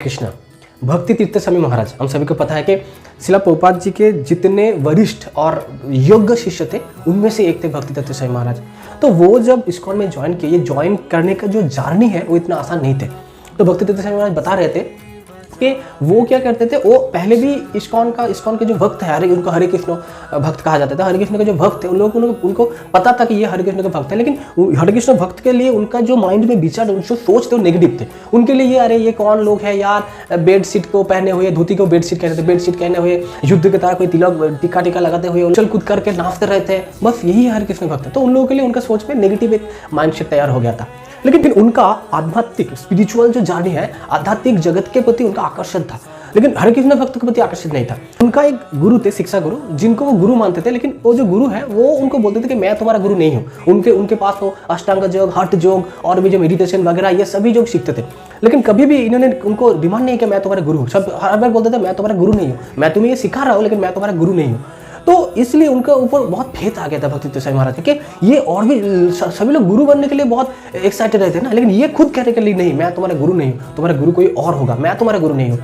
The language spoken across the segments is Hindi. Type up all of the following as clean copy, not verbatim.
कृष्णा भक्ति तीर्थ स्वामी महाराज, हम सभी को पता है कि शिला प्रभुपाद जी के जितने वरिष्ठ और योग्य शिष्य थे उनमें से एक थे भक्ति तीर्थ स्वामी महाराज। तो वो जब इस्कॉन में ज्वाइन किए, ये ज्वाइन करने का जो जर्नी है वो इतना आसान नहीं थे। तो भक्ति तीर्थ स्वामी महाराज बता रहे थे कि वो क्या करते थे, वो पहले भी इस्कॉन के जो भक्त है, उनको हरे कृष्ण भक्त कहा जाता था। हरे कृष्ण के जो भक्त थे उनको पता था कि ये हरे कृष्ण के भक्त है, लेकिन हरे कृष्ण भक्त के लिए उनका जो माइंड में विचार, उनसे सोच थे वो नेगेटिव थे। उनके लिए ये अरे ये कौन लोग है यार, बेडशीट को पहने हुए, धोती को बेडशीट कहते थे, बेडशीट पहने हुए युद्ध के तरह कोई तिलक टीका लगाते हुए उछल कूद करके नाचते रहते, बस यही हरे कृष्ण भक्त है। तो उन लोगों के लिए उनका सोच में नेगेटिव एक माइंडसेट तैयार हो गया था। लेकिन फिर उनका आध्यात्मिक स्पिरिचुअल जो जर्नी है, आध्यात्मिक जगत के प्रति उनका आकर्षण था, लेकिन हरे कृष्ण भक्त के प्रति आकर्षित नहीं था। उनका एक गुरु थे, शिक्षा गुरु, जिनको वो गुरु मानते थे, लेकिन वो जो गुरु है वो उनको बोलते थे कि मैं तुम्हारा गुरु नहीं हूँ। उनके पास वो अष्टांग योग, हठ योग और भी जो मेडिटेशन वगैरह ये सभी योग सीखते थे, लेकिन कभी भी इन्होंने उनको डिमांड नहीं किया मैं तुम्हारा गुरु हूँ। सब हर बार बोलते थे मैं तुम्हारा गुरु नहीं हूँ, मैं तुम्हें ये सिखा रहा हूँ लेकिन मैं तुम्हारा गुरु नहीं हूँ। तो इसलिए उनके ऊपर बहुत फेथ आ गया था भक्ति तीर्थ स्वामी महाराज के, ये और भी सभी लोग गुरु बनने के लिए बहुत एक्साइटेड रहते हैं ना, लेकिन ये खुद कहने के लिए नहीं, मैं तुम्हारा गुरु नहीं हूँ, तुम्हारा गुरु कोई और होगा, मैं तुम्हारा गुरु नहीं हूँ।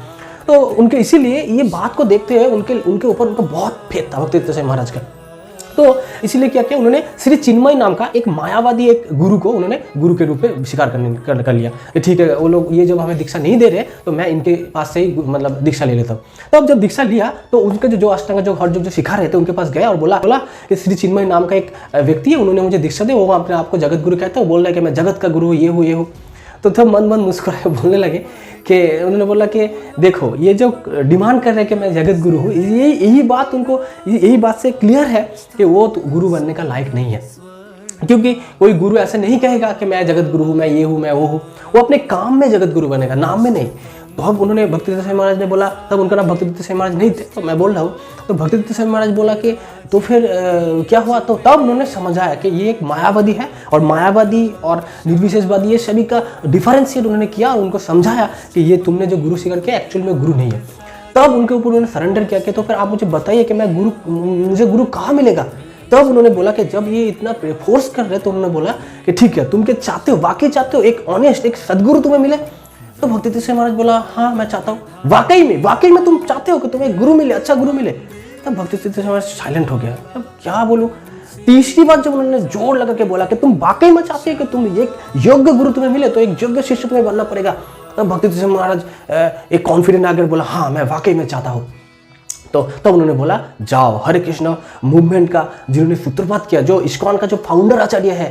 तो उनके इसीलिए ये बात को देखते हुए उनके ऊपर उनका बहुत फेथ था भक्ति तीर्थ स्वामी महाराज का। तो इसीलिए क्या किया, उन्होंने श्री चिन्मय नाम का एक मायावादी एक गुरु को उन्होंने गुरु के रूप में स्वीकार कर लिया। ठीक है, वो लोग ये जब हमें दीक्षा नहीं दे रहे तो मैं इनके पास से ही मतलब दीक्षा ले लेता हूँ। तो अब जब दीक्षा लिया तो उनके जो अष्टांग जो हठ जो सिखा रहे थे उनके पास गया और बोला कि श्री चिन्मय नाम का एक व्यक्ति है, उन्होंने मुझे दीक्षा दी, वो अपने आपको जगत गुरु कहते हैं, वो बोल रहा है कि मैं जगत का गुरु ये हूँ। तो तब मन मुस्कुराए बोलने लगे कि उन्होंने बोला कि देखो ये जो डिमांड कर रहे हैं कि मैं जगत गुरु हूँ, यही बात से क्लियर है कि वो तो गुरु बनने का लायक नहीं है, क्योंकि कोई गुरु ऐसे नहीं कहेगा कि मैं जगत गुरु हूँ, मैं ये हूँ, मैं वो हूँ। वो अपने काम में जगत गुरु बनेगा, नाम में नहीं। तो अब उन्होंने भक्ति तीर्थ स्वामी महाराज ने बोला, तब उनका नाम भक्ति तीर्थ स्वामी महाराज नहीं थे, तो मैं बोल रहा हूँ। तो भक्ति तीर्थ स्वामी महाराज बोला कि तो फिर क्या हुआ, तो तब उन्होंने समझाया कि ये एक मायावादी है, और मायावादी और निर्विशेषवादी ये सभी का डिफरेंशिएट उन्होंने किया और उनको समझाया कि ये तुमने जो गुरु स्वीकार किया एक्चुअल में गुरु नहीं है। तब उनके ऊपर उन्होंने सरेंडर किया कि तो फिर आप मुझे बताइए कि मुझे गुरु कहाँ मिलेगा। तब उन्होंने बोला कि जब ये इतना फोर्स कर रहे तो उन्होंने बोला कि ठीक है, तुम क्या चाहते हो, वाकई चाहते हो एक ऑनेस्ट एक सदगुरु तुम्हें मिले। तो भक्ति तीर्थ स्वामी महाराज बोला हाँ मैं चाहता हूँ, वाकई में तुम चाहते हो कि तुम्हें एक गुरु मिले, अच्छा गुरु मिले। तब भक्ति तीर्थ स्वामी महाराज साइलेंट हो गया, अब क्या बोलूं। तीसरी बार जब उन्होंने जोर लगा के बोला कि तुम वाकई में चाहते हो कि तुम एक योग्य गुरु तुम्हें मिले, तो एक योग्य शिष्य तुम्हें बनना पड़ेगा। तब भक्ति तीर्थ स्वामी महाराज एक कॉन्फिडेंट आकर बोला हाँ मैं वाकई में चाहता हूँ। तो तब उन्होंने बोला जाओ हरे कृष्ण मूवमेंट का जिन्होंने सूत्रपात किया, जो इस्कॉन का जो फाउंडर आचार्य है,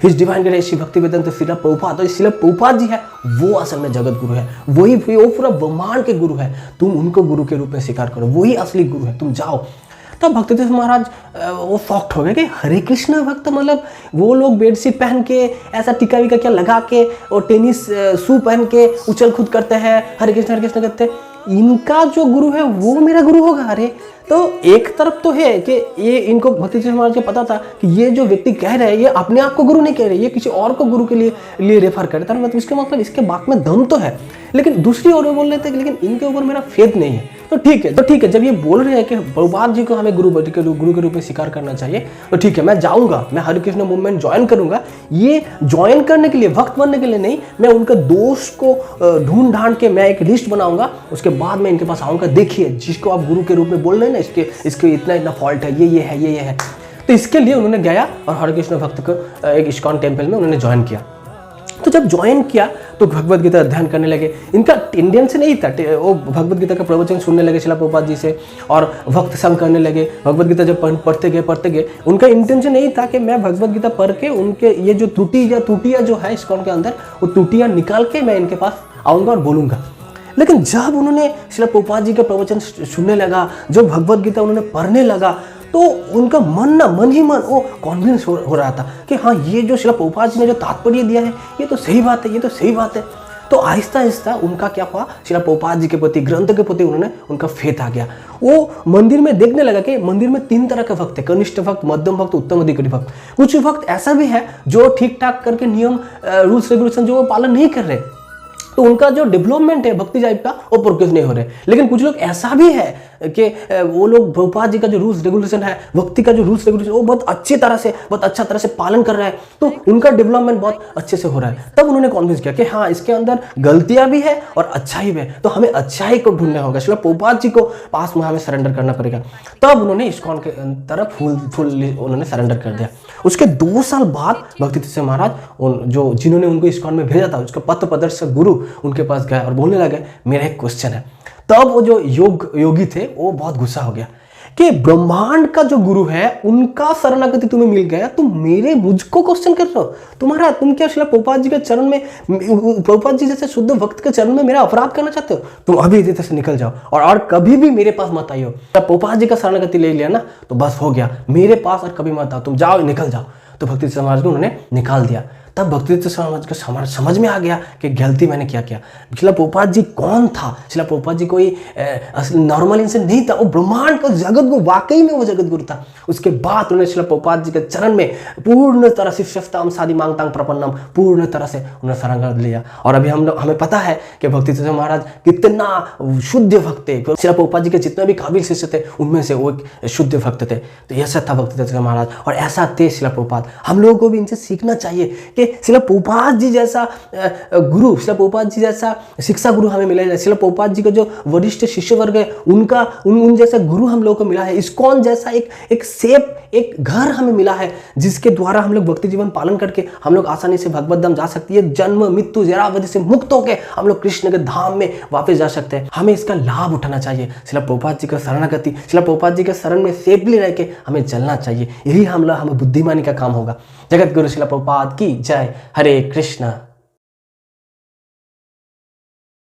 his divine grace Shri Bhaktivedanta शिला प्रभुपाद, तो शिला प्रभुपाद जी है वो असल में जगत गुरु है, वही वो पूरा ब्रह्मांड के गुरु है, तुम उनको गुरु के रूप में स्वीकार करो, वही असली गुरु है, तुम जाओ। तो भक्ति तीर्थ महाराज वो सॉफ्ट हो गए कि हरे कृष्ण भक्त मतलब वो लोग बेडशीट पहन के ऐसा टीका वीका क्या लगा के और टेनिस शू पहन के उछल कूद करते हैं, हरे कृष्ण करते हैं, इनका जो गुरु है वो मेरा गुरु होगा। अरे तो एक तरफ तो है कि ये इनको भक्ति तीर्थ महाराज को पता था कि ये जो व्यक्ति कह रहे हैं ये अपने आप को गुरु नहीं कह रहे, ये किसी और को गुरु के लिए रेफर कर रहे थे, मतलब इसके मतलब इसके बात में दम तो है, लेकिन दूसरी ओर बोल रहे थे लेकिन इनके ऊपर मेरा फेथ नहीं है। तो ठीक है, जब ये बोल रहे हैं कि प्रभुपाद जी को हमें गुरु के रूप में स्वीकार करना चाहिए, तो ठीक है मैं जाऊंगा, मैं हरे कृष्ण मूवमेंट ज्वाइन करूंगा। ये ज्वाइन करने के लिए, भक्त बनने के लिए नहीं, मैं उनके दोष को ढूंढ के मैं एक लिस्ट बनाऊंगा, उसके बाद मैं इनके पास आऊंगा, देखिए जिसको आप गुरु के रूप में बोल रहे हैं ना इसके इतना फॉल्ट है, ये है। तो इसके लिए उन्होंने गया और हरे कृष्ण भक्त को एक इस्कॉन टेम्पल में उन्होंने ज्वाइन किया। तो जब ज्वाइन किया तो भगवत गीता अध्ययन करने लगे। इनका टेंडेंसी नहीं था, वो भगवत गीता का प्रवचन सुनने लगे शिला प्रभुपाद जी से और भक्त संग करने लगे। भगवत गीता जब पढ़ते गए उनका इंटेंशन नहीं था कि मैं भगवत गीता पढ़ के उनके ये जो त्रुटियाँ जो है इस्कॉन के अंदर, वो त्रुटियाँ निकाल के मैं इनके पास आऊँगा और बोलूँगा। लेकिन जब उन्होंने शिला प्रभुपाद जी का प्रवचन सुनने लगा, जब भगवत गीता उन्होंने पढ़ने लगा, तो उनका मन ही मन वो कॉन्फिडेंस हो रहा था कि हाँ ये जो शिला प्रभुपाद जी ने जो तात्पर्य दिया है ये तो सही बात है। तो आहिस्ता उनका क्या हुआ, शिला प्रभुपाद जी के प्रति, ग्रंथ के प्रति उनका फेथ आ गया। वो मंदिर में देखने लगा कि मंदिर में 3 तरह के भक्त है, कनिष्ठ भक्त, मध्यम भक्त, उत्तम अधिकारी भक्त। कुछ भक्त ऐसा भी है जो ठीक ठाक करके नियम रूल्स रेगुलेशन जो वो पालन नहीं कर रहे, तो उनका जो डेवलपमेंट है भक्ति लाइफ का वो प्रोग्रेस नहीं हो रहे। लेकिन कुछ लोग ऐसा भी है कि वो लोग प्रभुपाद जी का जो रूल्स रेगुलेशन है, भक्ति का जो रूल्स रेगुलेशन, वो बहुत अच्छी तरह से, बहुत अच्छा तरह से पालन कर रहा है, तो उनका डेवलपमेंट बहुत अच्छे से हो रहा है। तब उन्होंने कॉन्विंस किया कि हाँ, इसके अंदर गलतियां भी है और अच्छाई भी है, तो हमें अच्छाई को ढूंढना होगा, श्रील प्रभुपाद जी को पास में हमें सरेंडर करना पड़ेगा। तब उन्होंने इस्कॉन के तरफ फुल उन्होंने सरेंडर कर दिया। उसके 2 साल बाद भक्ति तीर्थ महाराज जो जिन्होंने उनको इस्कॉन में भेजा था, उसका पथ प्रदर्शक गुरु उनके पास गए और बोलने लगे, मेरा एक क्वेश्चन है। तब वो जो योगी थे वो बहुत गुस्सा हो गया कि ब्रह्मांड का जो गुरु है उनका शरणागति तुम्हें मिल गया, तुम मुझको क्वेश्चन कर रहे हो। तुम क्या श्रील प्रभुपाद जी के चरण में, प्रभुपाद जी जैसे शुद्ध भक्त के चरण में मेरा अपराध करना चाहते हो? तुम अभी इधर से निकल जाओ और कभी भी मेरे पास मत आइयो। जब प्रभुपाद जी का शरणागति ले लिया ना तो बस हो गया, मेरे पास और कभी मत आओ, तुम जाओ, निकल जाओ। तो भक्ति समाज को उन्होंने निकाल दिया। तब भक्ति समाज को समझ में आ गया कि गलती मैंने क्या किया। श्रील प्रभुपाद जी कौन था? श्रील प्रभुपाद जी कोई नॉर्मल इंसान नहीं था, वो ब्रह्मांड का जगत गुरु, वाकई में वो जगत गुरु था। उसके बाद उन्होंने श्रील प्रभुपाद जी के चरण में पूर्ण तरह से शिष्यस्ताम साधि मांगतांग प्रपन्नम पूर्ण तरह से उन्होंने शरण लिया। और अभी हमें पता है कि भक्ति महाराज कितना शुद्ध भक्त थे। श्रील प्रभुपाद जी के जितने भी काबिल शिष्य थे उनमें से वो एक शुद्ध भक्त थे। तो ऐसा था भक्ति महाराज और ऐसा थे श्रील प्रभुपाद। हम लोगों को भी इनसे सीखना चाहिए कि श्रील प्रभुपाद जी जैसा गुरु, श्रील प्रभुपाद जी जैसा शिक्षा गुरु हमें मिला है। श्रील प्रभुपाद जी का जो वरिष्ठ शिष्य वर्ग है उन जैसा गुरु हम लोगों को मिला है। इस्कॉन जैसा एक सेफ एक घर हमें मिला है जिसके द्वारा हम लोग भक्ति जीवन पालन करके हम लोग आसानी से भगवत धाम जा सकते हैं। जन्म मृत्यु जरावधि से मुक्त होकर हम लोग कृष्ण के धाम में वापस जा सकते हैं। हमें इसका लाभ उठाना चाहिए। श्रील प्रभुपाद जी का शरणागति, श्रील प्रभुपाद जी के शरण में सेफली रह के हमें चलना चाहिए। यही हमें बुद्धिमानी का काम होगा। जगत गुरु श्रील प्रभुपाद की जय। हरे कृष्णा।